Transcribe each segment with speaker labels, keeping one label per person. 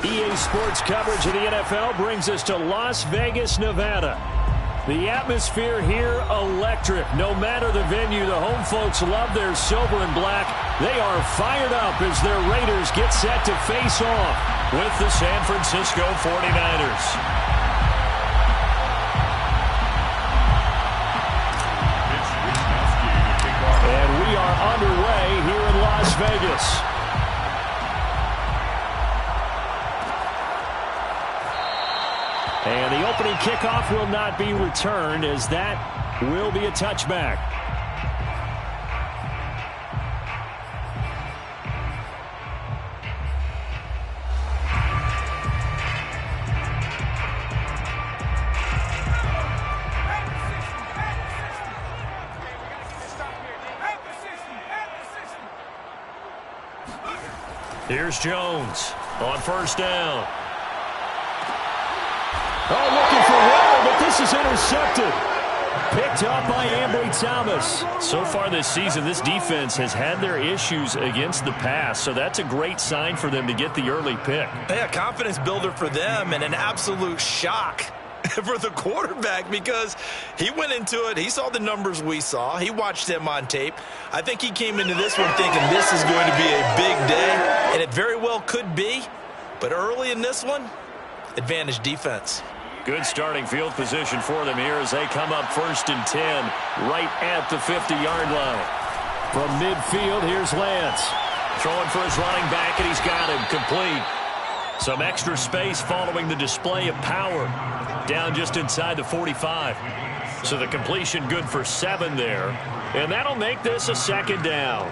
Speaker 1: EA Sports coverage of the NFL brings us to Las Vegas, Nevada. The atmosphere here, electric. No matter the venue, the home folks love their silver and black. They are fired up as their Raiders get set to face off with the San Francisco 49ers. And we are underway here in Las Vegas. And the opening kickoff will not be returned, as that will be a touchback. Here's Jones on first down. Oh, looking for Waddle, but this is intercepted. Picked up by Ambry Thomas. So far this season, this defense has had their issues against the pass, so that's a great sign for them to get the early pick.
Speaker 2: Yeah, confidence builder for them and an absolute shock for the quarterback because he went into it. He saw the numbers we saw. He watched them on tape. I think he came into this one thinking this is going to be a big day, and it very well could be. But early in this one, advantage defense.
Speaker 1: Good starting field position for them here as they come up 1st and 10 right at the 50-yard line. From midfield, here's Lance. Throwing for his running back, and he's got him complete. Some extra space following the display of power. Down just inside the 45. So the completion good for 7 there. And that'll make this a 2nd down.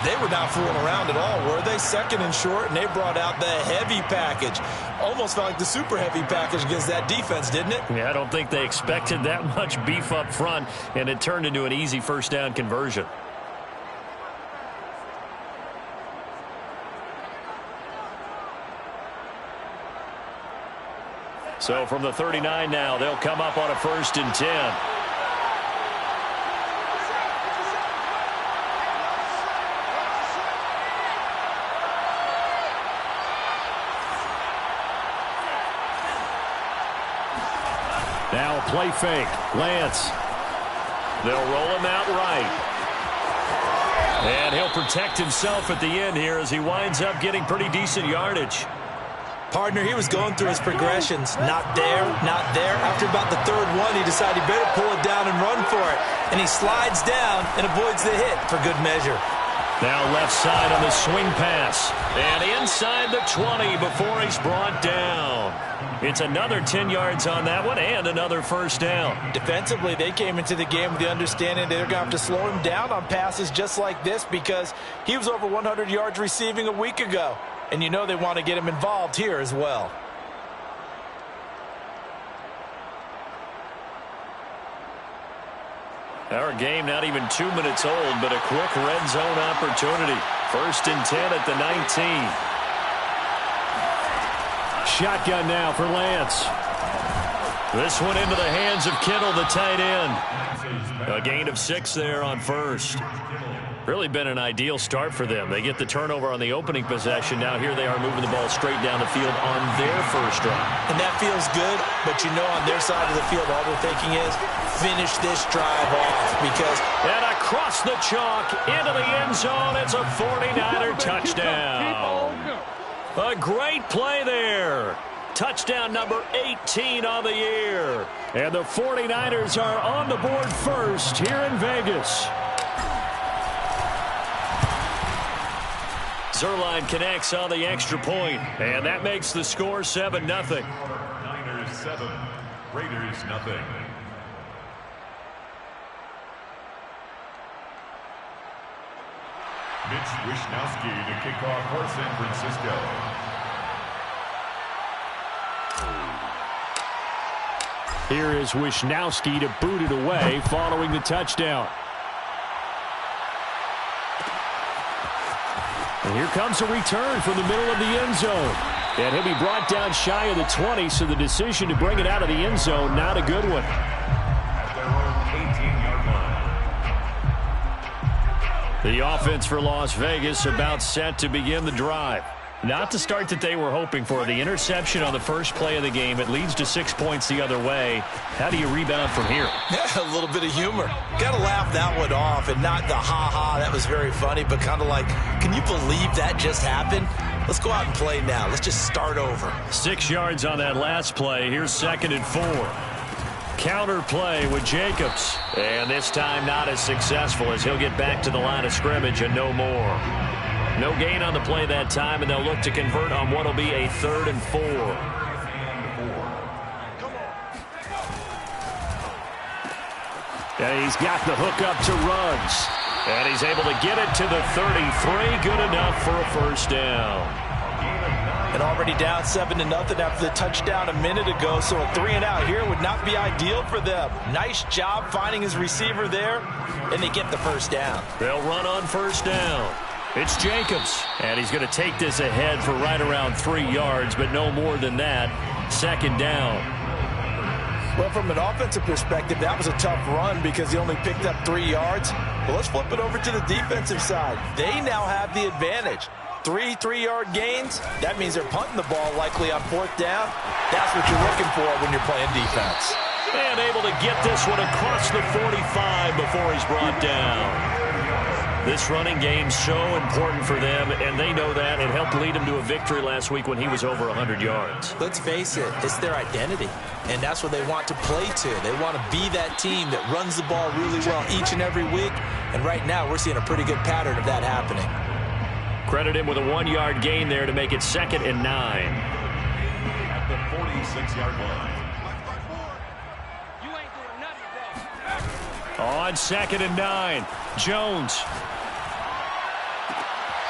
Speaker 2: They were not fooling around at all, were they? 2nd and short, and they brought out the heavy package. Almost felt like the super heavy package against that defense, didn't it?
Speaker 1: Yeah, I don't think they expected that much beef up front, and it turned into an easy 1st down conversion. So from the 39 now, they'll come up on a 1st and 10. Now a play fake. Lance. They'll roll him out right. And he'll protect himself at the end here as he winds up getting pretty decent yardage.
Speaker 2: Partner, he was going through his progressions. Not there, not there. After about the 3rd one, he decided he better pull it down and run for it. And he slides down and avoids the hit for good measure.
Speaker 1: Now left side on the swing pass. And inside the 20 before he's brought down. It's another 10 yards on that one and another 1st down.
Speaker 2: Defensively, they came into the game with the understanding they're going to have to slow him down on passes just like this because he was over 100 yards receiving a week ago. And you know they want to get him involved here as well.
Speaker 1: Our game not even 2 minutes old, but a quick red zone opportunity. 1st and 10 at the 19. Shotgun now for Lance. This one into the hands of Kittle, the tight end. A gain of 6 there on 1st. Really been an ideal start for them. They get the turnover on the opening possession. Now here they are moving the ball straight down the field on their 1st drive.
Speaker 2: And that feels good, but you know on their side of the field all they're thinking is finish this drive off because...
Speaker 1: And across the chalk into the end zone. It's a 49er touchdown. A great play there. Touchdown number 18 on the year. And the 49ers are on the board first here in Vegas. Zerline connects on the extra point, and that makes the score 7-0.
Speaker 3: Niners 7, Raiders 0. Mitch Wishnowsky to kick off for San Francisco.
Speaker 1: Here is Wisnowski to boot it away following the touchdown. And here comes a return from the middle of the end zone. And he'll be brought down shy of the 20, so the decision to bring it out of the end zone, not a good one.
Speaker 3: At their own 18-yard line.
Speaker 1: The offense for Las Vegas about set to begin the drive. Not the start that they were hoping for. The interception on the first play of the game. It leads to 6 points the other way. How do you rebound from here?
Speaker 2: Yeah, a little bit of humor. Got to laugh that one off and not the ha-ha. That was very funny, but kind of like, can you believe that just happened? Let's go out and play now. Let's just start over.
Speaker 1: 6 yards on that last play. Here's 2nd and 4. Counter play with Jacobs. And this time not as successful as he'll get back to the line of scrimmage and no more. No gain on the play that time, and they'll look to convert on what will be a 3rd and 4. And he's got the hook up to Ruggs. And he's able to get it to the 33. Good enough for a first down.
Speaker 2: And already down 7-0 after the touchdown a minute ago, so a 3-and-out here would not be ideal for them. Nice job finding his receiver there, and they get the first down.
Speaker 1: They'll run on first down. It's Jacobs, and he's going to take this ahead for right around 3 yards, but no more than that. 2nd down.
Speaker 2: Well, from an offensive perspective, that was a tough run because he only picked up 3 yards. Well, let's flip it over to the defensive side. They now have the advantage. 3 3-yard gains, that means they're punting the ball likely on 4th down. That's what you're looking for when you're playing defense.
Speaker 1: And able to get this one across the 45 before he's brought down. This running game's so important for them, and they know that. It helped lead him to a victory last week when he was over 100 yards.
Speaker 2: Let's face it, it's their identity, and that's what they want to play to. They want to be that team that runs the ball really well each and every week, and right now we're seeing a pretty good pattern of that happening.
Speaker 1: Credit him with a 1-yard gain there to make it 2nd and 9.
Speaker 3: At the 46-yard line.
Speaker 1: On 2nd and 9, Jones.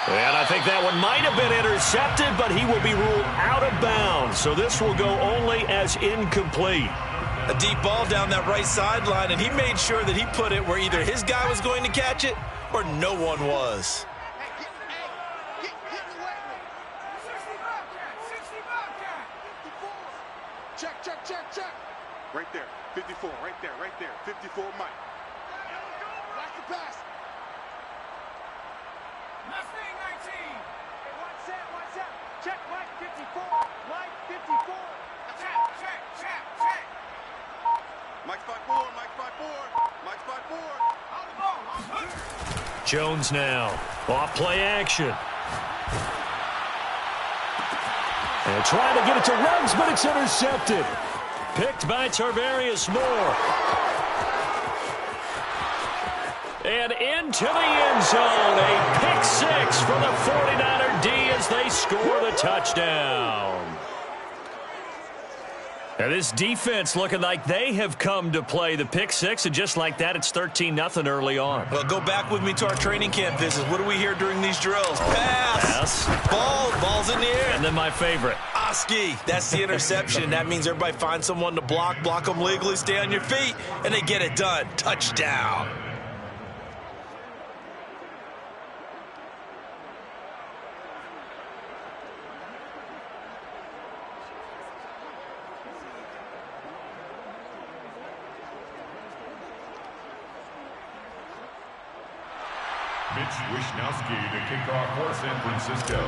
Speaker 1: And I think that one might have been intercepted, but he will be ruled out of bounds. So this will go only as incomplete.
Speaker 2: A deep ball down that right sideline, and he made sure that he put it where either his guy was going to catch it or no one was.
Speaker 4: Check. Right there, 54, right there, 54, Mike. Watch the pass. Mustang 19. Hey, one set. Check Mike 54. Mike 54. Check. Mike 54. Mike 54. On the ball.
Speaker 1: Jones now. Off play action. And trying to get it to Ruggs, but it's intercepted. Picked by Tarvarius Moore. And into the end zone. A pick 6 for the 49er D as they score the touchdown. And this defense looking like they have come to play the pick 6, and just like that, it's 13-0 early on.
Speaker 2: Well, go back with me to our training camp visits. What do we hear during these drills? Pass. Ball's in the air.
Speaker 1: And then my favorite.
Speaker 2: Oski, that's the interception. That means everybody finds someone to block them legally, stay on your feet, and they get it done. Touchdown.
Speaker 3: Mitch Wisnowski to kick off for San Francisco.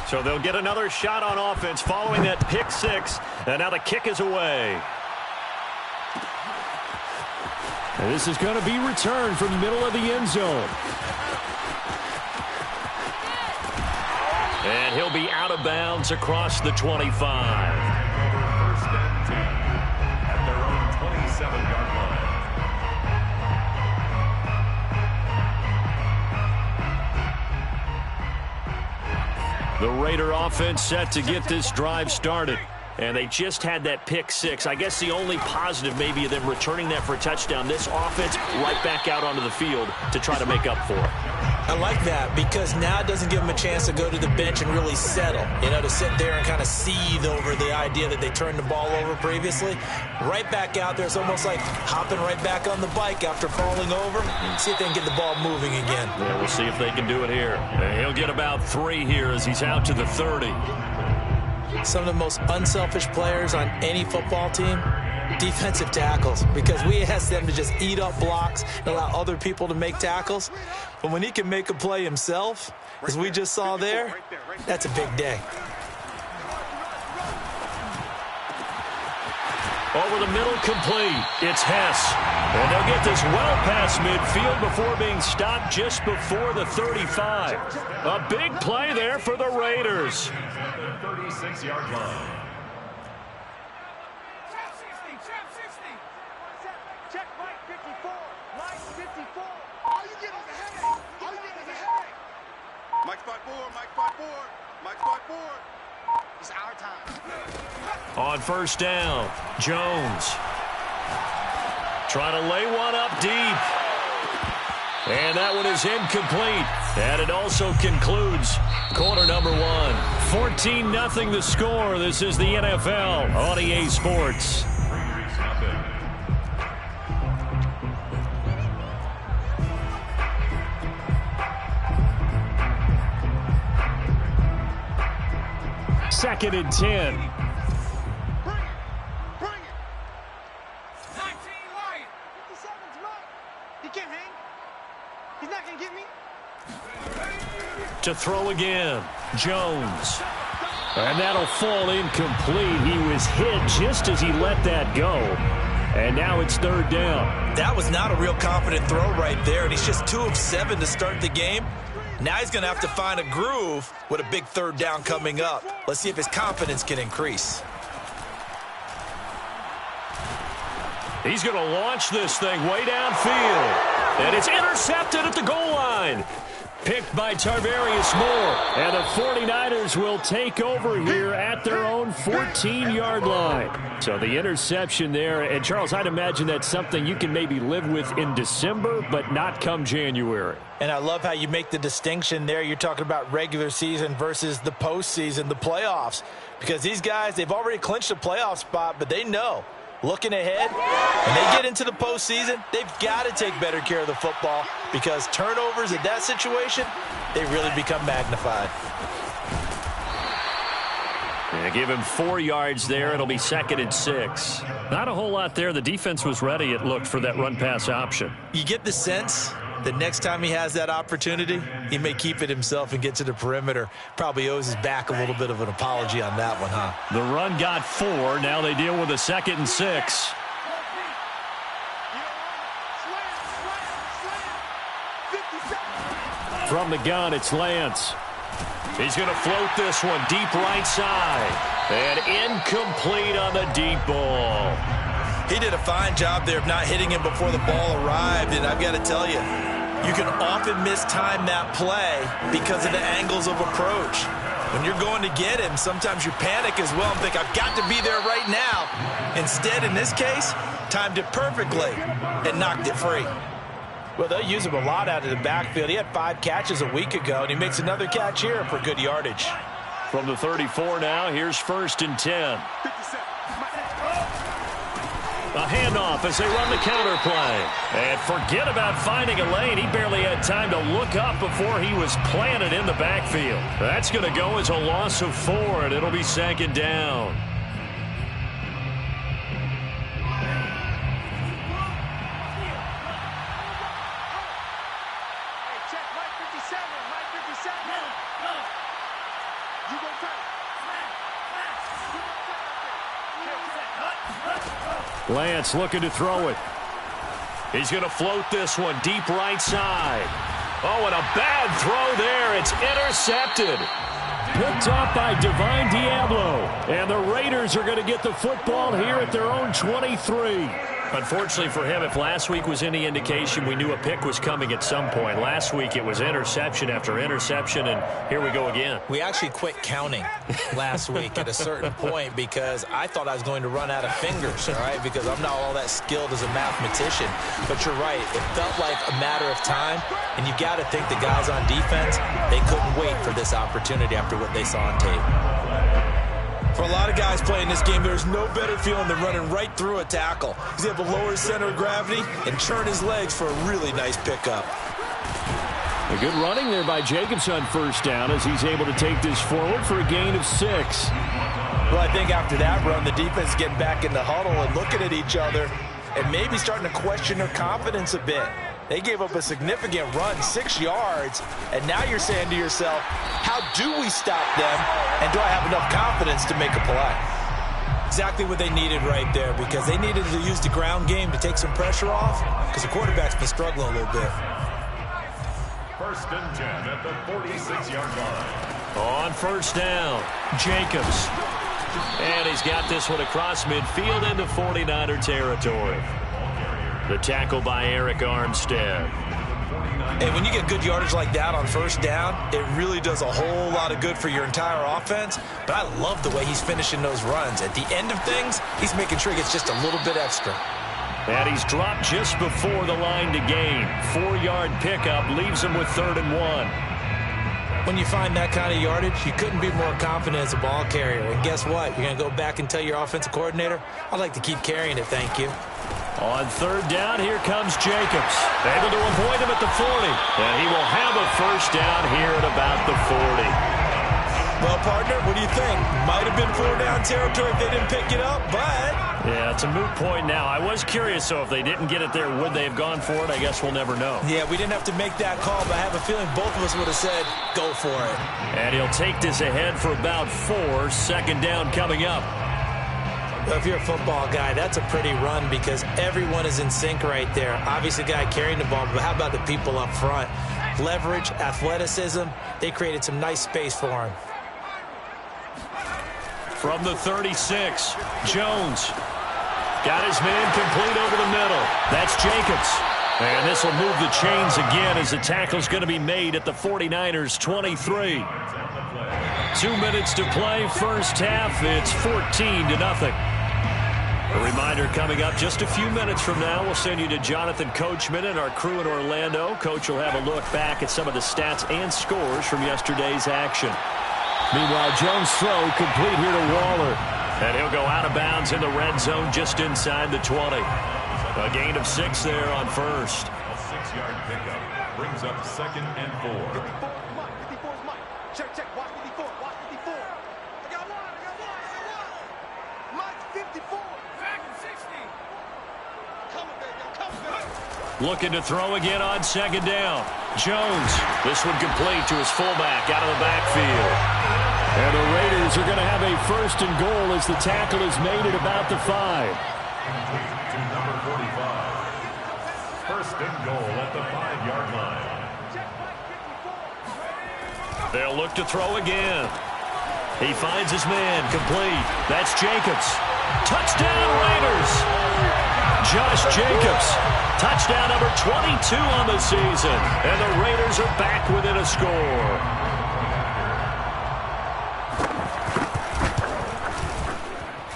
Speaker 1: So they'll get another shot on offense following that pick 6, and now the kick is away. And this is going to be returned from the middle of the end zone. And he'll be out of bounds across the 25.
Speaker 3: First and 10 at their own 27-yard line.
Speaker 1: The Raider offense set to get this drive started. And they just had that pick six. I guess the only positive maybe of them returning that for a touchdown. This offense right back out onto the field to try to make up for it.
Speaker 2: I like that because now it doesn't give them a chance to go to the bench and really settle, to sit there and kind of seethe over the idea that they turned the ball over previously. Right back out there. It's almost like hopping right back on the bike after falling over. See if they can get the ball moving again.
Speaker 1: Yeah, we'll see if they can do it here. He'll get about 3 here as he's out to the 30.
Speaker 2: Some of the most unselfish players on any football team, defensive tackles, because we ask them to just eat up blocks and allow other people to make tackles. But when he can make a play himself, as we just saw there, that's a big day.
Speaker 1: Over the middle, complete. It's Hess. And they'll get this well past midfield before being stopped just before the 35. A big play there for the Raiders.
Speaker 3: 36-yard line.
Speaker 4: Check Mike 54. Mike 54. All you get is a headache. All you get is a headache. Mike spot 4. Mike spot 4. Mike spot 4. It's our time.
Speaker 1: On first down, Jones. Trying to lay one up deep. And that one is incomplete. And it also concludes quarter number 1. 14-0 the score. This is the NFL on EA Sports. Second and 10.
Speaker 4: Bring it. Bring it. 19 Lion. 57's Mike. He can't hang. He's not going to get me.
Speaker 1: To throw again, Jones. And that'll fall incomplete. He was hit just as he let that go. And now it's third down.
Speaker 2: That was not a real confident throw right there, and he's just 2 of 7 to start the game. Now he's going to have to find a groove with a big third down coming up. Let's see if his confidence can increase.
Speaker 1: He's going to launch this thing way downfield. And it's intercepted at the goal line. Picked by Tarvarius Moore. And the 49ers will take over here at their own 14-yard line. So the interception there. And, Charles, I'd imagine that's something you can maybe live with in December, but not come January.
Speaker 2: And I love how you make the distinction there. You're talking about regular season versus the postseason, the playoffs. Because these guys, they've already clinched a playoff spot, but they know, looking ahead, when they get into the postseason, they've got to take better care of the football because turnovers in that situation, they really become magnified.
Speaker 1: Yeah, give him 4 yards there. It'll be second and 6. Not a whole lot there. The defense was ready, it looked, for that run-pass option.
Speaker 2: You get the sense that next time he has that opportunity, he may keep it himself and get to the perimeter. Probably owes his back a little bit of an apology on that one, huh?
Speaker 1: The run got 4. Now they deal with a second and 6. From the gun, it's Lance. He's going to float this one deep right side. And incomplete on the deep ball.
Speaker 2: He did a fine job there of not hitting him before the ball arrived, and I've got to tell you, you can often mistime that play because of the angles of approach. When you're going to get him, sometimes you panic as well and think, I've got to be there right now. Instead, in this case, timed it perfectly and knocked it free. Well, they'll use him a lot out of the backfield. He had 5 catches a week ago, and he makes another catch here for good yardage.
Speaker 1: From the 34 now, here's first and 10. A handoff as they run the counter play. And forget about finding a lane. He barely had time to look up before he was planted in the backfield. That's going to go as a loss of 4, and it'll be second down. Lance looking to throw it. He's going to float this one deep right side. Oh, and a bad throw there. It's intercepted. Picked off by Divine Diablo. And the Raiders are going to get the football here at their own 23. Unfortunately for him, if last week was any indication, we knew a pick was coming at some point. Last week it was interception after interception, and here we go again.
Speaker 2: We actually quit counting last week at a certain point because I thought I was going to run out of fingers, all right, because I'm not all that skilled as a mathematician. But you're right. It felt like a matter of time, and you got to think the guys on defense, they couldn't wait for this opportunity after what they saw on tape. For a lot of guys playing this game, there's no better feeling than running right through a tackle. He's able to lower his center of gravity and turn his legs for a really nice pickup.
Speaker 1: A good running there by Jacobs on first down as he's able to take this forward for a gain of 6.
Speaker 2: Well, I think after that run, the defense is getting back in the huddle and looking at each other and maybe starting to question their confidence a bit. They gave up a significant run, 6 yards, and now you're saying to yourself, how do we stop them, and do I have enough confidence to make a play? Exactly what they needed right there, because they needed to use the ground game to take some pressure off, because the quarterback's been struggling a little bit.
Speaker 3: 1st and 10 at the 46-yard line.
Speaker 1: On first down, Jacobs. And he's got this one across midfield into 49er territory. The tackle by Eric Armstead.
Speaker 2: And when you get good yardage like that on first down, it really does a whole lot of good for your entire offense. But I love the way he's finishing those runs. At the end of things, he's making sure he gets just a little bit extra.
Speaker 1: And he's dropped just before the line to gain. 4-yard pickup leaves him with 3rd and 1.
Speaker 2: When you find that kind of yardage, you couldn't be more confident as a ball carrier. And guess what? You're going to go back and tell your offensive coordinator, I'd like to keep carrying it, thank you.
Speaker 1: On 3rd down, here comes Jacobs. Able to avoid him at the 40. And he will have a first down here at about the 40.
Speaker 2: Well, partner, what do you think? Might have been 4-down territory if they didn't pick it up, but...
Speaker 1: Yeah, it's a moot point now. I was curious, so if they didn't get it there, would they have gone for it? I guess we'll never know.
Speaker 2: Yeah, we didn't have to make that call, but I have a feeling both of us would have said, go for it.
Speaker 1: And he'll take this ahead for about 4. 2nd down coming up.
Speaker 2: Well, if you're a football guy, that's a pretty run because everyone is in sync right there. Obviously, the guy carrying the ball, but how about the people up front? Leverage, athleticism, they created some nice space for him.
Speaker 1: From the 36, Jones. Got his man complete over the middle. That's Jacobs. And this will move the chains again as the tackle's going to be made at the 49ers' 23. 2 minutes to play, first half. It's 14-0. A reminder coming up just a few minutes from now. We'll send you to Jonathan Coachman and our crew in Orlando. Coach will have a look back at some of the stats and scores from yesterday's action. Meanwhile, Jones' throw complete here to Waller. And he'll go out of bounds in the red zone just inside the 20. A gain of 6 there on first.
Speaker 3: A 6-yard pickup brings up 2nd and 4.
Speaker 4: 54 is Mike. Check. Watch 54. Watch 54. I got one. Mike 54. Back 60. Coming, baby.
Speaker 1: Looking to throw again on 2nd down. Jones. This one complete to his fullback out of the backfield. And the Raiders are going to have a 1st and goal as the tackle is made at about the 5.
Speaker 3: To number 45. 1st and goal at the 5-yard line.
Speaker 1: They'll look to throw again. He finds his man complete. That's Jacobs. Touchdown Raiders. Josh Jacobs. Touchdown number 22 on the season. And the Raiders are back within a score.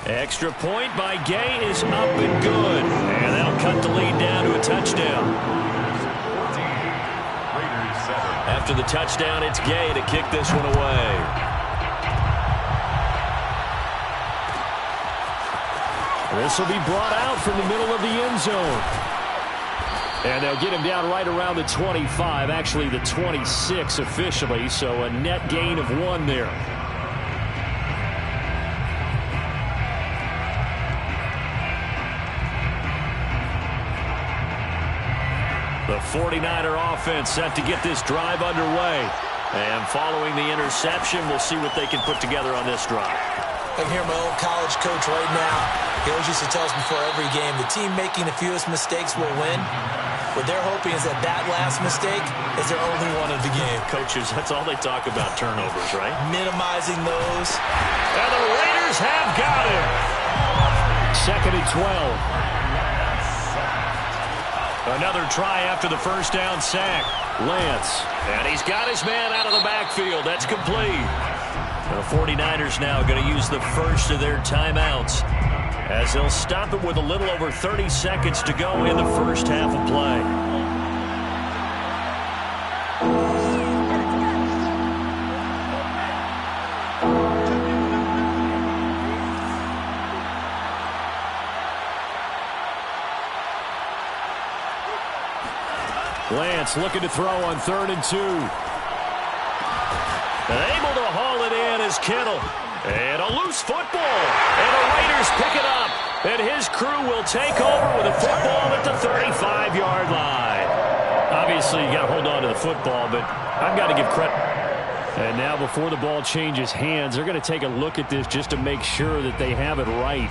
Speaker 1: Extra point by Gay is up and good. And they'll cut the lead down to a touchdown.
Speaker 3: 14. Raiders 7.
Speaker 1: After the touchdown, it's Gay to kick this one away. This will be brought out from the middle of the end zone. And they'll get him down right around the 25, actually the 26 officially, so a net gain of 1 there. The 49er offense set to get this drive underway. And following the interception, we'll see what they can put together on this drive.
Speaker 2: I can hear my old college coach right now. He always used to tell us before every game, the team making the fewest mistakes will win. What they're hoping is that that last mistake is their only one of the game.
Speaker 1: Coaches, that's all they talk about, turnovers, right?
Speaker 2: Minimizing those.
Speaker 1: And the Raiders have got him. 2nd and 12. Another try after the first down sack. Lance. And he's got his man out of the backfield. That's complete. The 49ers now going to use the first of their timeouts as they'll stop it with a little over 30 seconds to go in the first half of play. Lance looking to throw on 3rd and 2. And able to haul it in is Kittle. And a loose football. And the Raiders pick it up. And his crew will take over with a football at the 35-yard line. Obviously, you got to hold on to the football, but I've got to give credit. And now before the ball changes hands, they're going to take a look at this just to make sure that they have it right.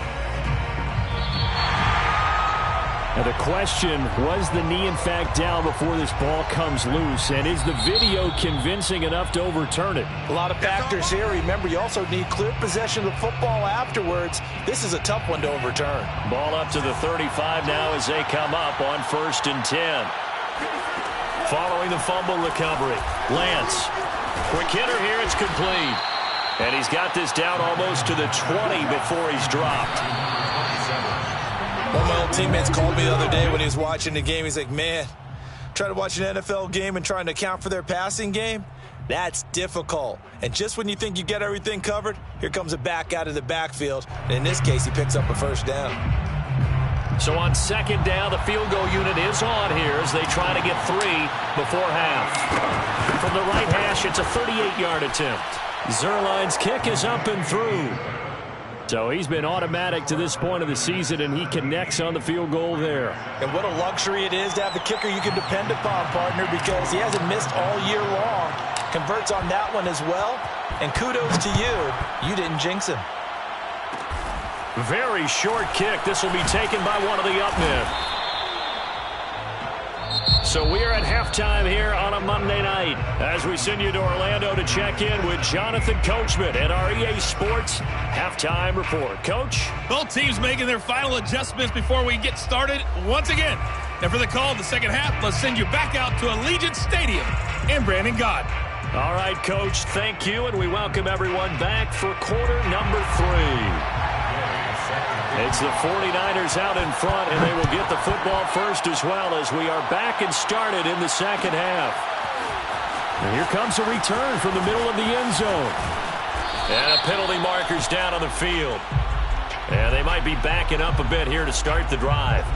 Speaker 1: Now the question, was the knee in fact down before this ball comes loose? And is the video convincing enough to overturn it?
Speaker 2: A lot of factors here. Remember, you also need clear possession of the football afterwards. This is a tough one to overturn.
Speaker 1: Ball up to the 35 now as they come up on 1st and 10. Following the fumble recovery, Lance. Quick hitter here, it's complete. And he's got this down almost to the 20 before he's dropped.
Speaker 2: One of my old teammates called me the other day when he was watching the game. He's like, man, trying to watch an NFL game and trying to account for their passing game, that's difficult. And just when you think you get everything covered, here comes a back out of the backfield. And in this case, he picks up a first down.
Speaker 1: So on 2nd down, the field goal unit is on here as they try to get 3 before half. From the right hash, it's a 38-yard attempt. Zerline's kick is up and through. So he's been automatic to this point of the season, and he connects on the field goal there.
Speaker 2: And what a luxury it is to have a kicker you can depend upon, partner, because he hasn't missed all year long. Converts on that one as well. And kudos to you. You didn't jinx him.
Speaker 1: Very short kick. This will be taken by one of the up men. So we're at halftime here on a Monday night as we send you to Orlando to check in with Jonathan Coachman at our EA Sports Halftime Report. Coach?
Speaker 5: Both teams making their final adjustments before we get started once again. And for the call of the second half, let's send you back out to Allegiant Stadium in Brandon God.
Speaker 1: All right, Coach, thank you, and we welcome everyone back for quarter number 3. It's the 49ers out in front, and they will get the football first as well as we are back and started in the second half. And here comes a return from the middle of the end zone. And a penalty marker's down on the field. And they might be backing up a bit here to start the drive.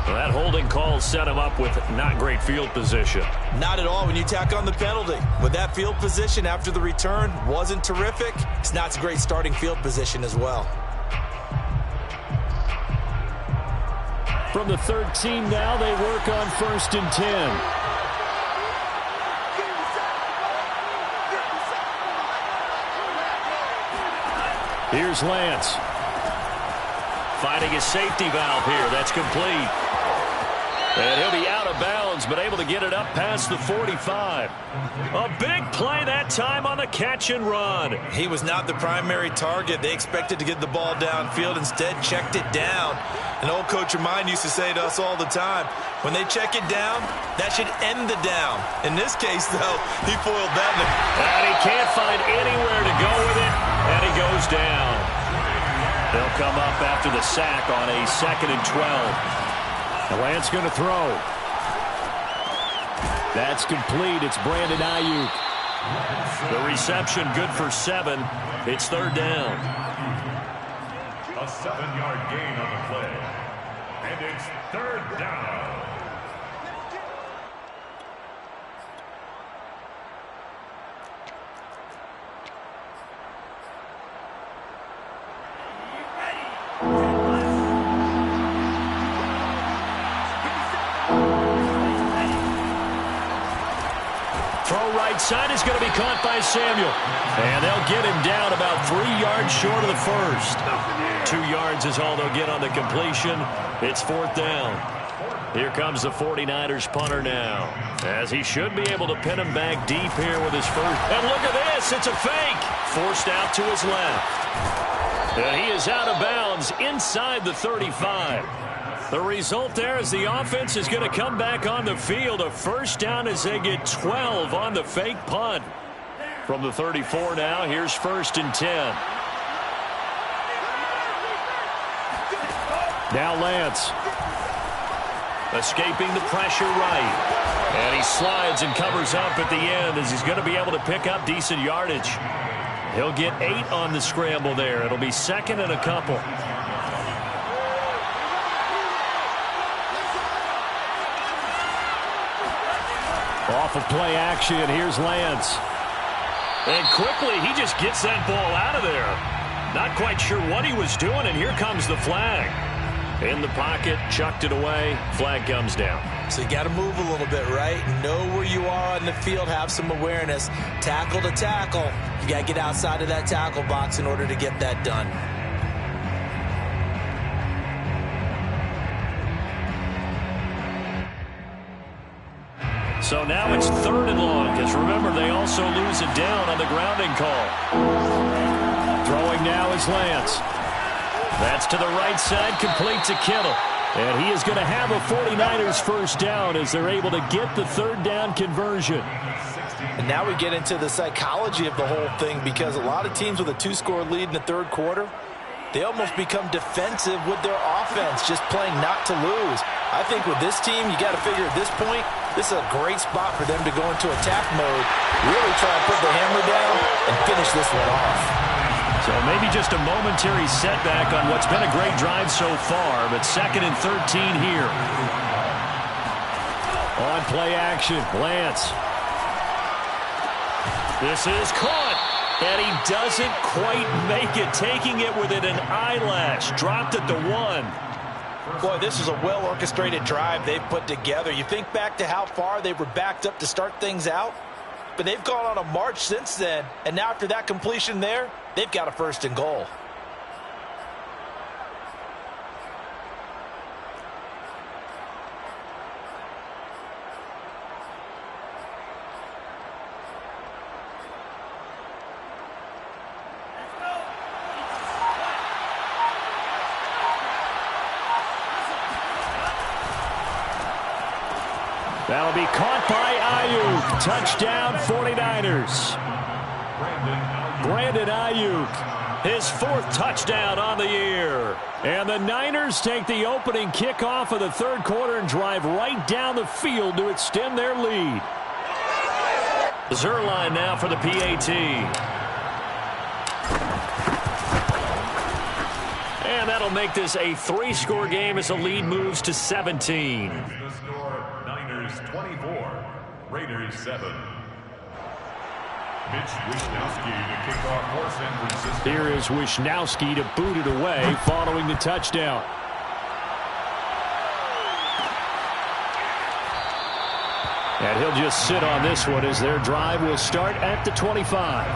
Speaker 1: Well, that holding call set him up with not great field position.
Speaker 2: Not at all when you tack on the penalty. With that field position after the return wasn't terrific, it's not a great starting field position as well.
Speaker 1: From the 13 now, they work on 1st and 10. Here's Lance. Finding his safety valve here. That's complete. And he'll be out of bounds, but able to get it up past the 45. A big play that time on the catch and run.
Speaker 2: He was not the primary target. They expected to get the ball downfield. Instead, checked it down. An old coach of mine used to say to us all the time, when they check it down, that should end the down. In this case, though, he foiled that.
Speaker 1: And he can't find anywhere to go with it, and he goes down. They'll come up after the sack on a 2nd and 12. And Lance going to throw. That's complete. It's Brandon Ayuk. The reception good for 7. It's 3rd down.
Speaker 3: A 7-yard gain on the play. And it's 3rd down.
Speaker 1: Right side is going to be caught by Samuel. And they'll get him down about 3 yards short of the first. 2 yards is all they'll get on the completion. It's 4th down. Here comes the 49ers punter now, as he should be able to pin him back deep here with his first. And look at this. It's a fake. Forced out to his left. And he is out of bounds inside the 35. The result there is the offense is going to come back on the field. A first down as they get 12 on the fake punt. From the 34 now, here's 1st and 10. Now Lance. Escaping the pressure right. And he slides and covers up at the end as he's going to be able to pick up decent yardage. He'll get 8 on the scramble there. It'll be 2nd and a couple. Off of play action, here's Lance. And quickly, he just gets that ball out of there. Not quite sure what he was doing, and here comes the flag. In the pocket, chucked it away, flag comes down.
Speaker 2: So you got to move a little bit, right? Know where you are on the field, have some awareness. Tackle to tackle. You got to get outside of that tackle box in order to get that done.
Speaker 1: So now it's 3rd and long, because remember, they also lose it down on the grounding call. Throwing now is Lance. That's to the right side, complete to Kittle. And he is going to have a 49ers first down as they're able to get the 3rd down conversion.
Speaker 2: And now we get into the psychology of the whole thing, because a lot of teams with a 2-score lead in the 3rd quarter, they almost become defensive with their offense, just playing not to lose. I think with this team, you got to figure at this point, this is a great spot for them to go into attack mode, really try and put the hammer down and finish this one off.
Speaker 1: So maybe just a momentary setback on what's been a great drive so far, but 2nd and 13 here. On play action, Lance. This is caught, and he doesn't quite make it, taking it within an eyelash. Dropped at the 1.
Speaker 2: Boy, this is a well-orchestrated drive they've put together. You think back to how far they were backed up to start things out, but they've gone on a march since then, and now after that completion there, they've got a 1st and goal.
Speaker 1: That'll be caught by Ayuk. Touchdown, 49ers. Brandon Ayuk, his 4th touchdown on the year. And the Niners take the opening kickoff of the 3rd quarter and drive right down the field to extend their lead. Zerline now for the PAT. And that'll make this a 3-score game as the lead moves to 17.
Speaker 3: The score, Niners 24, Raiders 7. Mitch Wishnowsky to kick off for San Francisco.
Speaker 1: Here is Wishnowsky to boot it away following the touchdown. And he'll just sit on this one as their drive will start at the 25.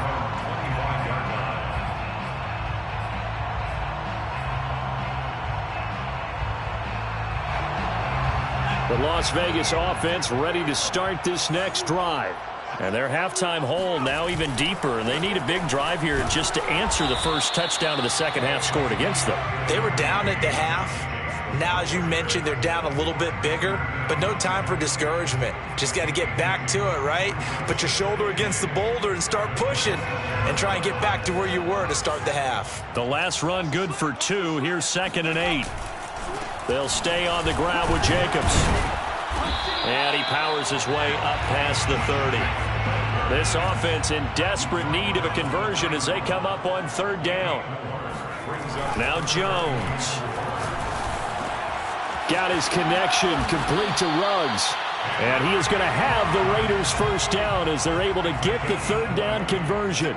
Speaker 1: The Las Vegas offense ready to start this next drive. And their halftime hole now even deeper, and they need a big drive here just to answer the first touchdown of the second half scored against them.
Speaker 2: They were down at the half. Now, as you mentioned, they're down a little bit bigger, but no time for discouragement. Just got to get back to it, right? Put your shoulder against the boulder and start pushing and try and get back to where you were to start the half.
Speaker 1: The last run good for 2. Here's 2nd and 8. They'll stay on the ground with Jacobs. And he powers his way up past the 30. This offense in desperate need of a conversion as they come up on 3rd down. Now Jones. Got his connection complete to Ruggs. And he is going to have the Raiders first down as they're able to get the 3rd down conversion.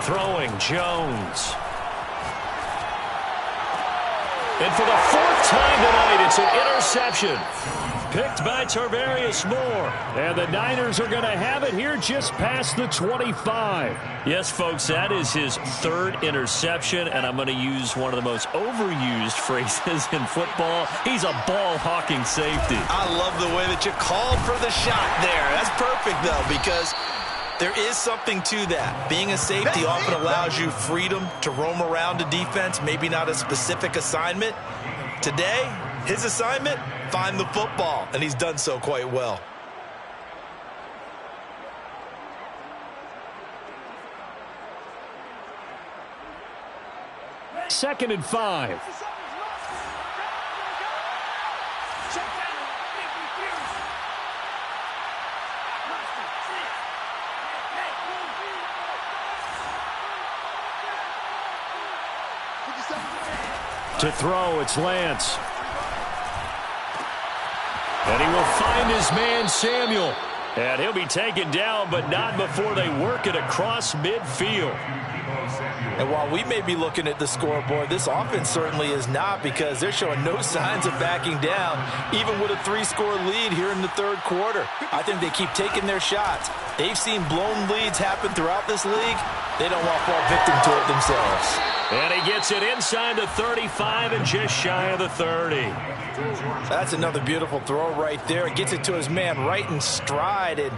Speaker 1: Throwing Jones. And for the 4th time tonight, it's an interception. Picked by Tarvarius Moore. And the Niners are going to have it here just past the 25. Yes, folks, that is his 3rd interception. And I'm going to use one of the most overused phrases in football. He's a ball-hawking safety.
Speaker 2: I love the way that you called for the shot there. That's perfect, though, because There is something to that. Being a safety often allows you freedom to roam around a defense, maybe not a specific assignment. Today, his assignment, find the football, and he's done so quite well.
Speaker 1: Second and 5. To throw, it's Lance. And he will find his man, Samuel. And he'll be taken down, but not before they work it across midfield.
Speaker 2: And while we may be looking at the scoreboard, this offense certainly is not, because they're showing no signs of backing down, even with a 3-score lead here in the third quarter. I think they keep taking their shots. They've seen blown leads happen throughout this league. They don't want to fall victim to it themselves.
Speaker 1: And he gets it inside the 35 and just shy of the 30.
Speaker 2: That's another beautiful throw right there. Gets it to his man right in stride. And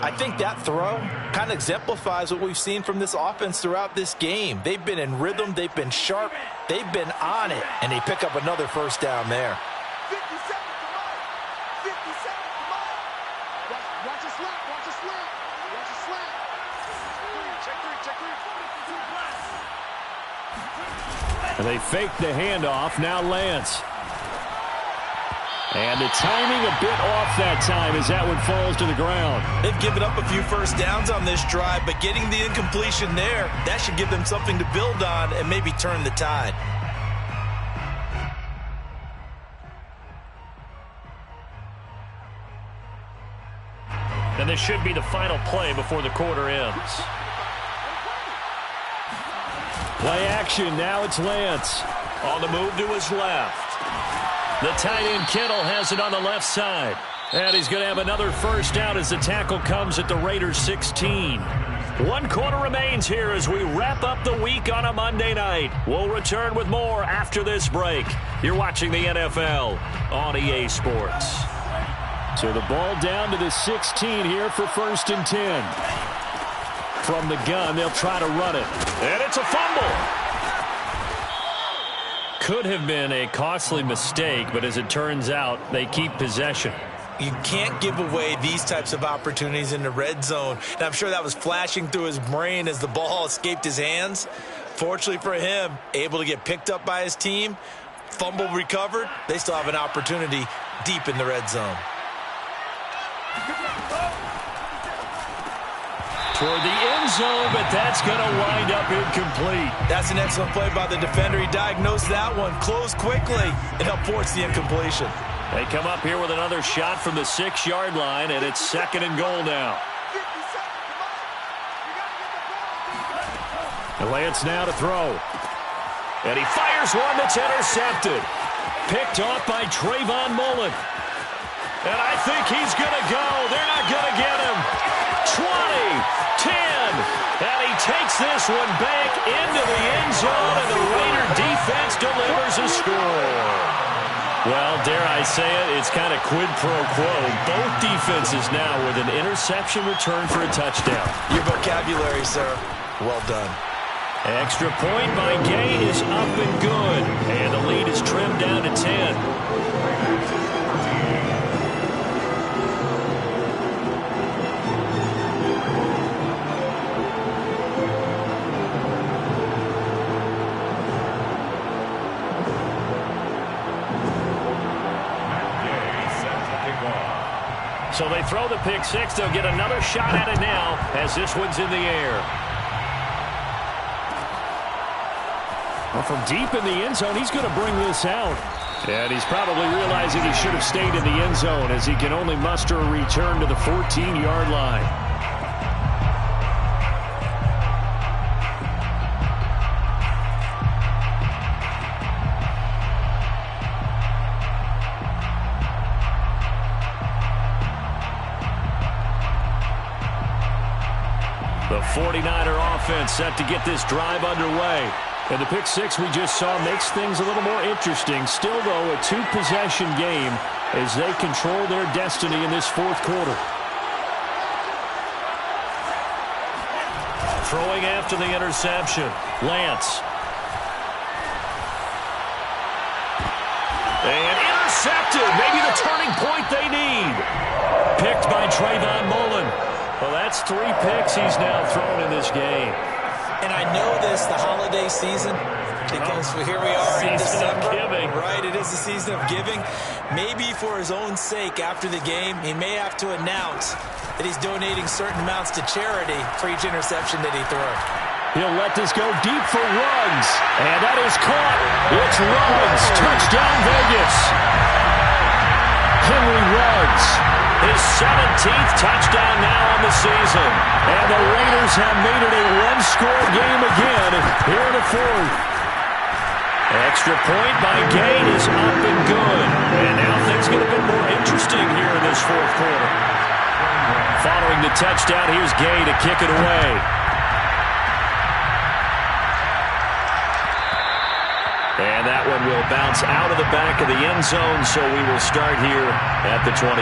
Speaker 2: I think that throw kind of exemplifies what we've seen from this offense throughout this game. They've been in rhythm. They've been sharp. They've been on it. And they pick up another first down there.
Speaker 4: 50 seconds to Mike. 50 seconds to Mike. Watch a slant. Watch a slant. Watch a slant. Check three. Check three.
Speaker 1: And they fake the handoff. Now Lance. And the timing a bit off that time as that one falls to the ground.
Speaker 2: They've given up a few first downs on this drive, but getting the incompletion there, that should give them something to build on and maybe turn the tide.
Speaker 1: And this should be the final play before the quarter ends. Play action. Now it's Lance. On the move to his left. The tight end Kittle has it on the left side. And he's going to have another first down as the tackle comes at the Raiders' 16. 1 quarter remains here as we wrap up the week on a Monday night. We'll return with more after this break. You're watching the NFL on EA Sports. So the ball down to the 16 here for 1st and 10. From the gun, they'll try to run it. And it's a fumble. Could have been a costly mistake, but as it turns out, they keep possession.
Speaker 2: You can't give away these types of opportunities in the red zone. And I'm sure that was flashing through his brain as the ball escaped his hands. Fortunately for him, able to get picked up by his team, fumble recovered. They still have an opportunity deep in the red zone.
Speaker 1: Toward the end zone, but that's going to wind up incomplete.
Speaker 2: That's an excellent play by the defender. He diagnosed that one, closed quickly, and helped force the incompletion.
Speaker 1: They come up here with another shot from the 6-yard line, and it's 2nd and goal now. And Lance now to throw. And he fires one that's intercepted. Picked off by Trayvon Mullen. And I think he's going to go. They're not going to get him. 20, 10, and he takes this one back into the end zone, and the Raider defense delivers a score. Well, dare I say it, it's kind of quid pro quo. Both defenses now with an interception return for a touchdown.
Speaker 2: Your vocabulary, sir. Well done.
Speaker 1: Extra point by Gay is up and good, and the lead is trimmed down to 10. So they throw the pick six. They'll get another shot at it now as this one's in the air. Well, from deep in the end zone, he's going to bring this out. And he's probably realizing he should have stayed in the end zone as he can only muster a return to the 14-yard line. The 49er offense set to get this drive underway. And the pick six we just saw makes things a little more interesting. Still, though, a two-possession game as they control their destiny in this fourth quarter. Throwing after the interception. Lance. And intercepted. Maybe the turning point they need. Picked by Trayvon Mullen. Well, that's 3 picks he's now thrown in this game.
Speaker 2: And I know this, the holiday season, because here we are in December.
Speaker 1: Giving.
Speaker 2: Right, it is the season of giving. Maybe for his own sake after the game, he may have to announce that he's donating certain amounts to charity for each interception that he throws.
Speaker 1: He'll let this go deep for Ruggs. And that is caught. It's Ruggs. Touchdown, Vegas. Henry Ruggs. His 17th touchdown now on the season. And the Raiders have made it a one-score game again here in the 4th. Extra point by Gate is up and good. And now things get a bit more interesting here in this 4th quarter. Following the touchdown, here's Gay to kick it away. And that one will bounce out of the back of the end zone, so we will start here at the 25.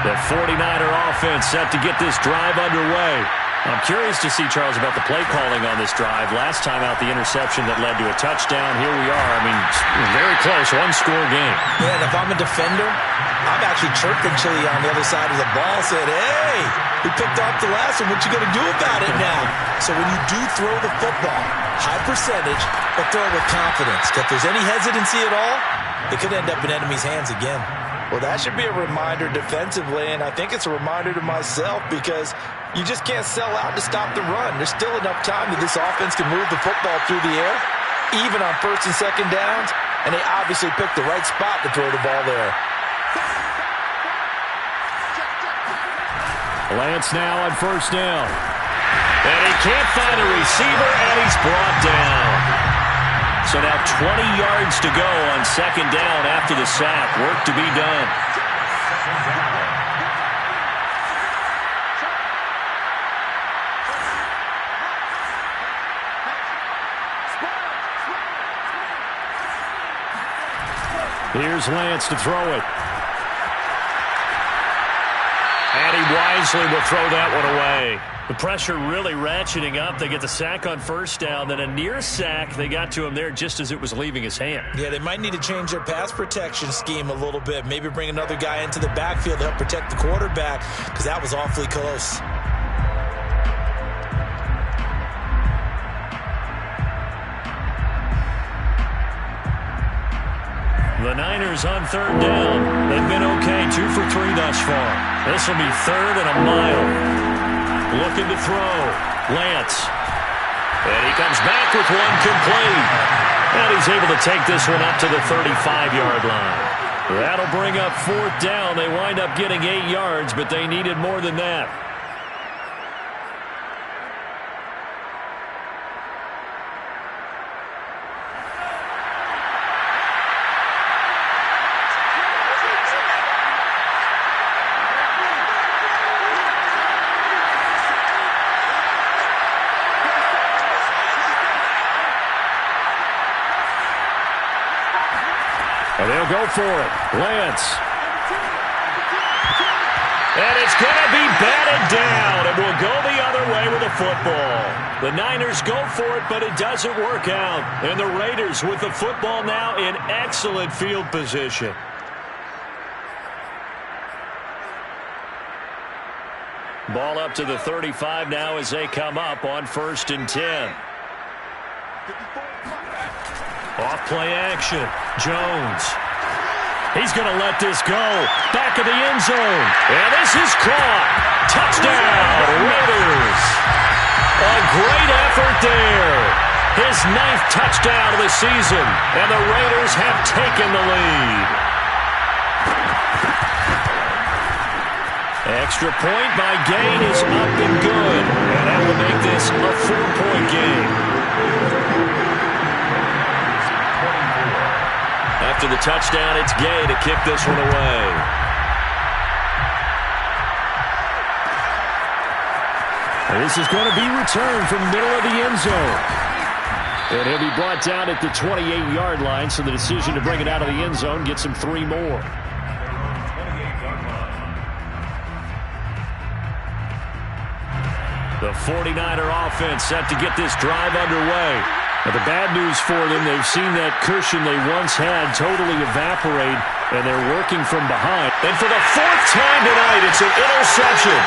Speaker 1: The 49er offense set to get this drive underway. I'm curious to see, Charles, about the play calling on this drive. Last time out, the interception that led to a touchdown. Here we are. I mean, very close, one-score game.
Speaker 2: Yeah, and if I'm a defender, I'm actually chirping Chili on the other side of the ball, saying, hey, we picked off the last one. What you going to do about it now? So when you do throw the football, high percentage, but throw it with confidence. If there's any hesitancy at all, it could end up in enemy's hands again. Well, that should be a reminder defensively, and I think it's a reminder to myself because you just can't sell out to stop the run. There's still enough time that this offense can move the football through the air, even on 1st and 2nd downs, and they obviously picked the right spot to throw the ball there.
Speaker 1: Lance now on 1st down. And he can't find a receiver, and he's brought down. So now 20 yards to go on 2nd down after the sack. Work to be done. Here's Lance to throw it. And he wisely will throw that one away. The pressure really ratcheting up. They get the sack on 1st down, then a near sack. They got to him there just as it was leaving his hand.
Speaker 2: Yeah, they might need to change their pass protection scheme a little bit. Maybe bring another guy into the backfield to help protect the quarterback because that was awfully close.
Speaker 1: The Niners on 3rd down. They've been okay, 2 for 3 thus far. This will be 3rd and a mile. Looking to throw. Lance. And he comes back with one complete. And he's able to take this one up to the 35-yard line. That'll bring up 4th down. They wind up getting 8 yards, but they needed more than that. And they'll go for it. Lance. And it's going to be batted down. And will go the other way with the football. The Niners go for it, but it doesn't work out. And the Raiders with the football now in excellent field position. Ball up to the 35 now as they come up on 1st and 10. Off play action. Jones. He's going to let this go. Back of the end zone. And this is caught. Touchdown, Raiders. A great effort there. His 9th touchdown of the season. And the Raiders have taken the lead. Extra point by Gain is up and good. And that will make this a 4-point game. After the touchdown, it's Gay to kick this one away. And this is going to be returned from the middle of the end zone. And he'll be brought down at the 28-yard line, so the decision to bring it out of the end zone gets him 3 more. The 49er offense set to get this drive underway. Now, the bad news for them, they've seen that cushion they once had totally evaporate, and they're working from behind. And for the fourth time tonight, it's an interception.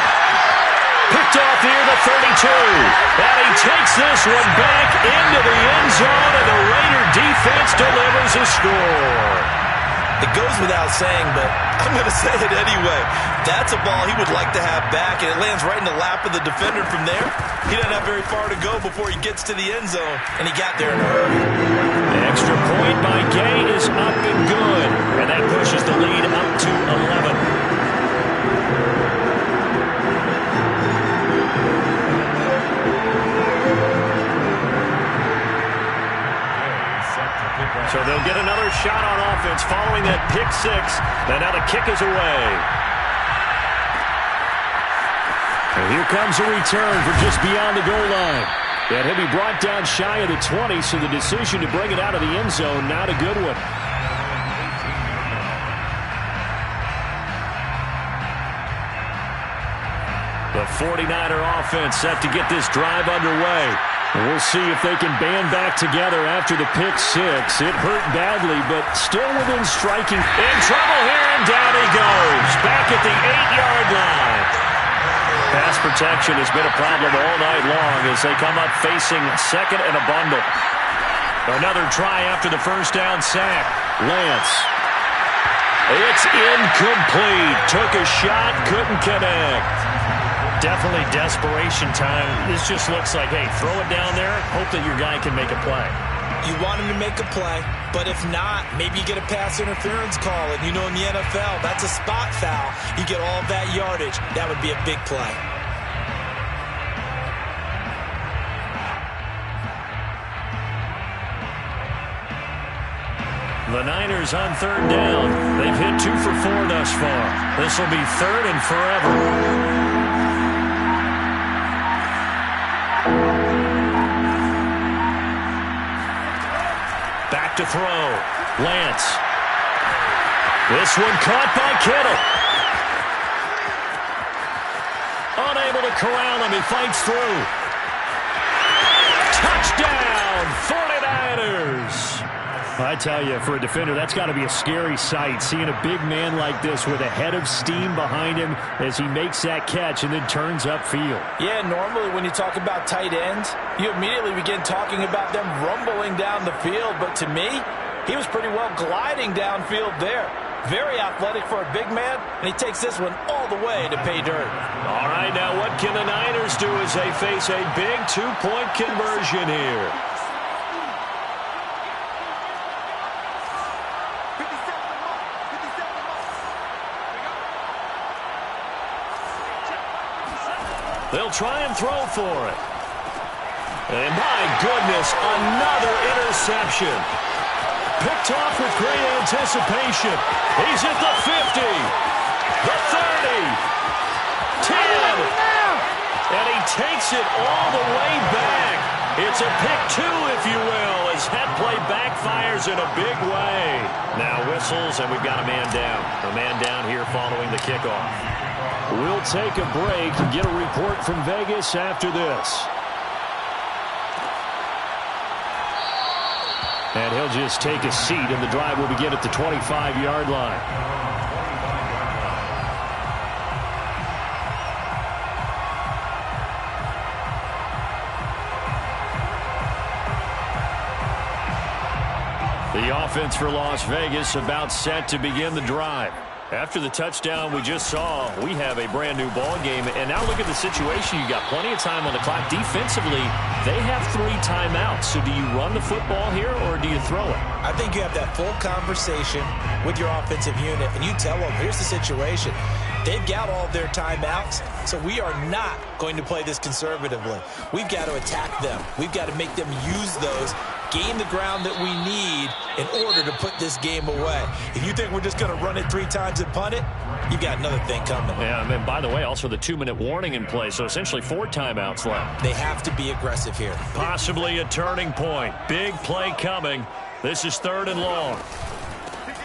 Speaker 1: Picked off near the 32. And he takes this one back into the end zone, and the Raider defense delivers a score.
Speaker 2: It goes without saying, but I'm going to say it anyway. That's a ball he would like to have back, and it lands right in the lap of the defender from there. He doesn't have very far to go before he gets to the end zone, and he got there in a hurry.
Speaker 1: The extra point by Gay is up and good, and that pushes the lead up to 11. So they'll get another shot on offense following that pick six. And now the kick is away. And here comes a return for just beyond the goal line. And he'll be brought down shy of the 20, so the decision to bring it out of the end zone, not a good one. The 49er offense set to get this drive underway. We'll see if they can band back together after the pick six. It hurt badly, but still within striking. In trouble here, and down he goes. Back at the 8-yard line. Pass protection has been a problem all night long as they come up facing second and a bundle. Another try after the first down sack. Lance. It's incomplete. Took a shot, couldn't connect. Definitely desperation time. This just looks like, hey, throw it down there, hope that your guy can make a play.
Speaker 2: You want him to make a play, but if not, maybe you get a pass interference call. And you know in the NFL, that's a spot foul. You get all that yardage. That would be a big play.
Speaker 1: The Niners on third down. They've hit 2 for 4 thus far. This will be third and forever. Back to throw. Lance. This one caught by Kittle. Unable to corral him. He fights through. Touchdown, 49ers. I tell you, for a defender, that's got to be a scary sight, seeing a big man like this with a head of steam behind him as he makes that catch and then turns upfield.
Speaker 2: Yeah, normally when you talk about tight ends, you immediately begin talking about them rumbling down the field. But to me, he was pretty well gliding downfield there. Very athletic for a big man, and he takes this one all the way to pay dirt.
Speaker 1: All right, now what can the Niners do as they face a big 2-point conversion here? They'll try and throw for it. And my goodness, another interception. Picked off with great anticipation. He's at the 50, the 30, 10, and he takes it all the way back. It's a pick 2, if you will, as head play backfires in a big way. Now whistles, and we've got a man down. A man down here following the kickoff. We'll take a break and get a report from Vegas after this. And he'll just take a seat, and the drive will begin at the 25-yard line. The offense for Las Vegas about set to begin the drive. After the touchdown we just saw, we have a brand new ball game. And now look at the situation. You got plenty of time on the clock. Defensively, they have 3 timeouts. So do you run the football here or do you throw it?
Speaker 2: I think you have that full conversation with your offensive unit, and you tell them, here's the situation. They've got all their timeouts, so we are not going to play this conservatively. We've got to attack them. We've got to make them use those, gain the ground that we need in order to put this game away. If you think we're just going to run it 3 times and punt it, you've got another thing coming.
Speaker 1: Yeah, and by the way, also the 2-minute warning in play, so essentially 4 timeouts left.
Speaker 2: They have to be aggressive here.
Speaker 1: Possibly a turning point. Big play coming. This is 3rd and long.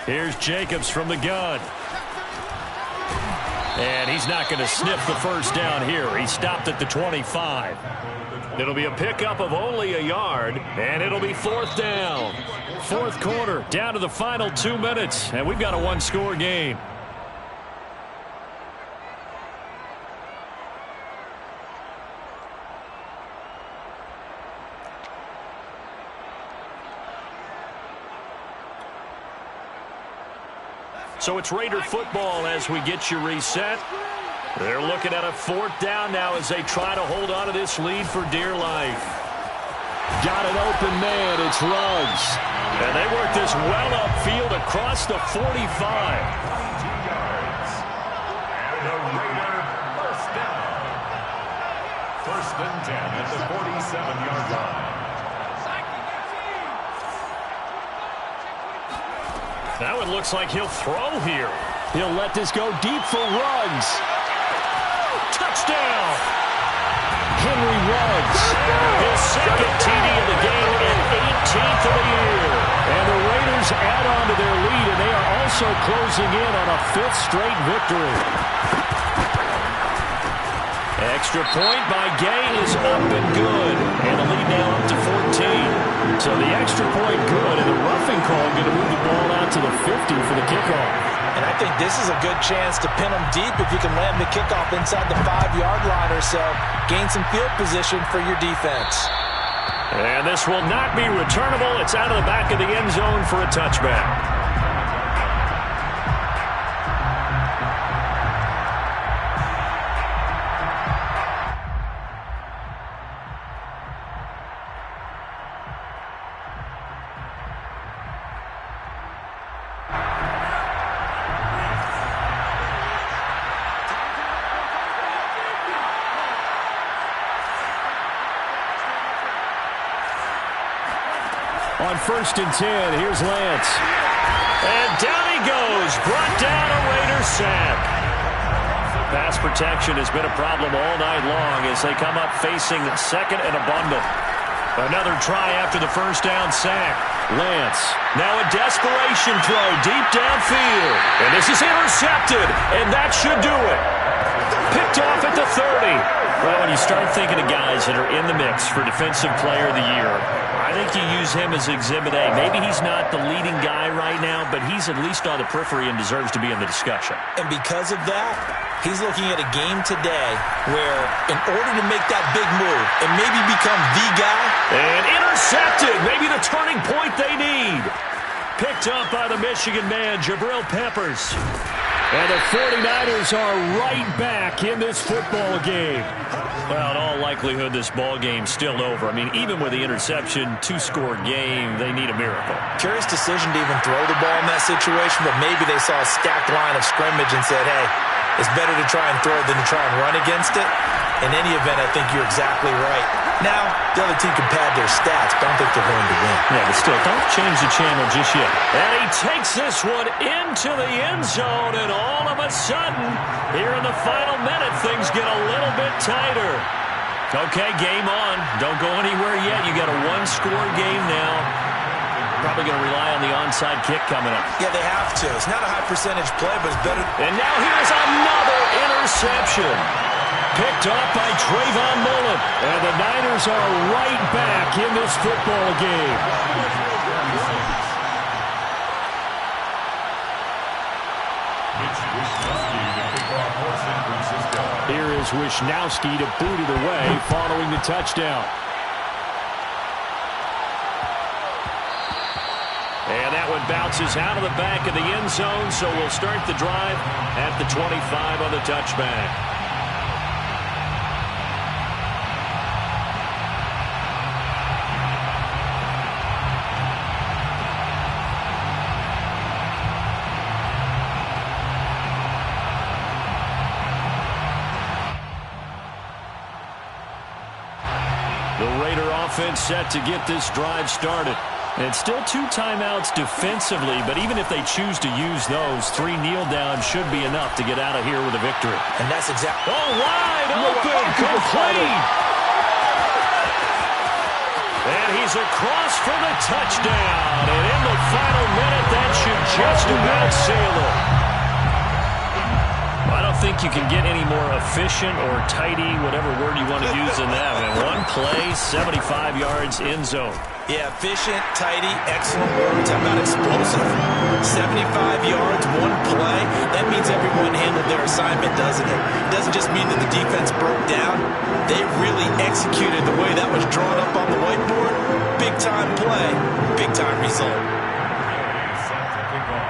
Speaker 1: Here's Jacobs from the gun. And he's not going to sniff the first down here. He stopped at the 25. It'll be a pickup of only a yard, and it'll be 4th down. 4th quarter, down to the final 2 minutes, and we've got a one-score game. So it's Raider football as we get you reset. They're looking at a 4th down now as they try to hold on to this lead for dear life. Got an open man. It's Ruggs. And they work this well upfield across the 45.
Speaker 3: 2 yards. And the Raider first down. 1st and 10 at the 47-yard line.
Speaker 1: Now it looks like he'll throw here. He'll let this go deep for Ruggs. Touchdown! Henry Ruggs. His 2nd TD of the game and 18th of the year. And the Raiders add on to their lead, and they are also closing in on a 5th straight victory. Extra point by Gay is up and good. And the lead now up to 14. So the extra point good, and the roughing call going to move the ball out to the 50 for the kickoff.
Speaker 2: And I think this is a good chance to pin them deep if you can land the kickoff inside the 5-yard line or so. Gain some field position for your defense.
Speaker 1: And this will not be returnable. It's out of the back of the end zone for a touchback. On 1st and 10, here's Lance. And down he goes. Brought down a Raider sack. Pass protection has been a problem all night long as they come up facing 2nd and abundant. Another try after the 1st down sack. Lance. Now a desperation throw deep downfield. And this is intercepted. And that should do it. Picked off at the 30. Well, when you start thinking of guys that are in the mix for Defensive Player of the Year, I think you use him as Exhibit A. Maybe he's not the leading guy right now, but he's at least on the periphery and deserves to be in the discussion.
Speaker 2: And because of that, he's looking at a game today where in order to make that big move and maybe become the guy.
Speaker 1: And intercepted. Maybe the turning point they need. Picked up by the Michigan man, Jabril Peppers. And the 49ers are right back in this football game. Well, in all likelihood, this ball game's still over. I mean, even with the interception, 2-score game, they need a miracle.
Speaker 2: Curious decision to even throw the ball in that situation, but maybe they saw a stacked line of scrimmage and said, hey, it's better to try and throw than to try and run against it. In any event, I think you're exactly right. Now, the other team can pad their stats, but I don't think they're going to win.
Speaker 1: Yeah, but still, don't change the channel just yet. And he takes this one into the end zone, and all of a sudden, here in the final minute, things get a little bit tighter. Okay, game on. Don't go anywhere yet. You got a 1-score game now. Probably going to rely on the onside kick coming up.
Speaker 2: Yeah, they have to. It's not a high percentage play, but it's better.
Speaker 1: And now here's another interception. Picked off by Trayvon Mullen. And the Niners are right back in this football game. Here is Wisnowski to boot it away following the touchdown. And that one bounces out of the back of the end zone, so we'll start the drive at the 25 on the touchback. The Raider offense set to get this drive started. And still 2 timeouts defensively, but even if they choose to use those, 3 kneel downs should be enough to get out of here with a victory.
Speaker 2: And that's exactly.
Speaker 1: Oh, wide open, complete. And he's across for the touchdown. And in the final minute, that should just about seal it. Well, I don't think you can get any more efficient or tidy, whatever word you want to use in that. And one play, 75 yards in zone.
Speaker 2: Yeah, efficient, tidy, excellent words. How about explosive? 75 yards, one play. That means everyone handled their assignment, doesn't it? It doesn't just mean that the defense broke down. They really executed the way that was drawn up on the whiteboard. Big-time play, big-time result.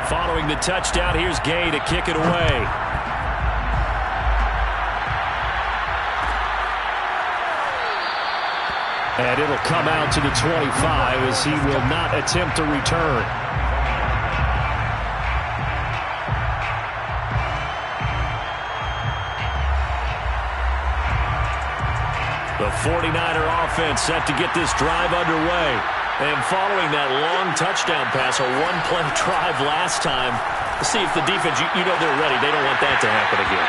Speaker 1: Following the touchdown, here's Gay to kick it away. And it'll come out to the 25 as he will not attempt to return. The 49er offense set to get this drive underway. And following that long touchdown pass, a one-play drive last time, see if the defense, you know they're ready. They don't want that to happen again.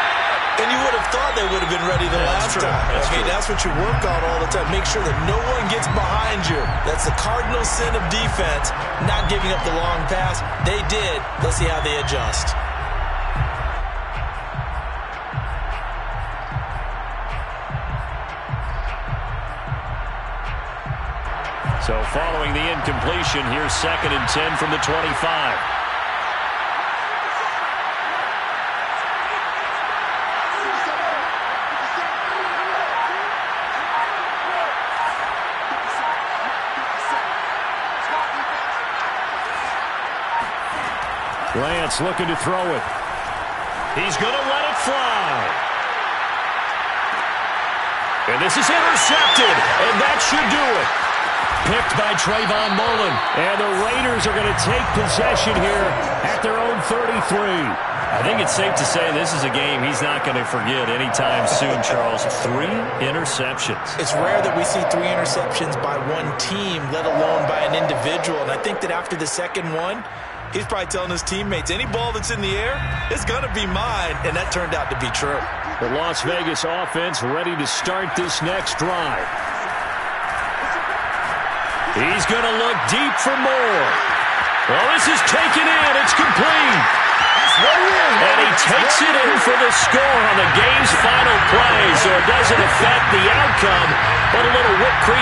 Speaker 2: And you would have thought they would have been ready the last time. That's what you work on all the time. Make sure that no one gets behind you. That's the cardinal sin of defense, not giving up the long pass. They did. Let's see how they adjust.
Speaker 1: So following the incompletion, here's 2nd and 10 from the 25. Lance looking to throw it. He's going to let it fly. And this is intercepted, and that should do it. Picked by Trayvon Mullen. And the Raiders are going to take possession here at their own 33. I think it's safe to say this is a game he's not going to forget anytime soon, Charles. 3 interceptions.
Speaker 2: It's rare that we see 3 interceptions by one team, let alone by an individual. And I think that after the second one, he's probably telling his teammates, any ball that's in the air, it's going to be mine. And that turned out to be true.
Speaker 1: The Las Vegas offense ready to start this next drive. He's going to look deep for more. Well, this is taken in. It's complete. And he takes it in for the score on the game's final play. So it doesn't affect the outcome, but a little whipped cream.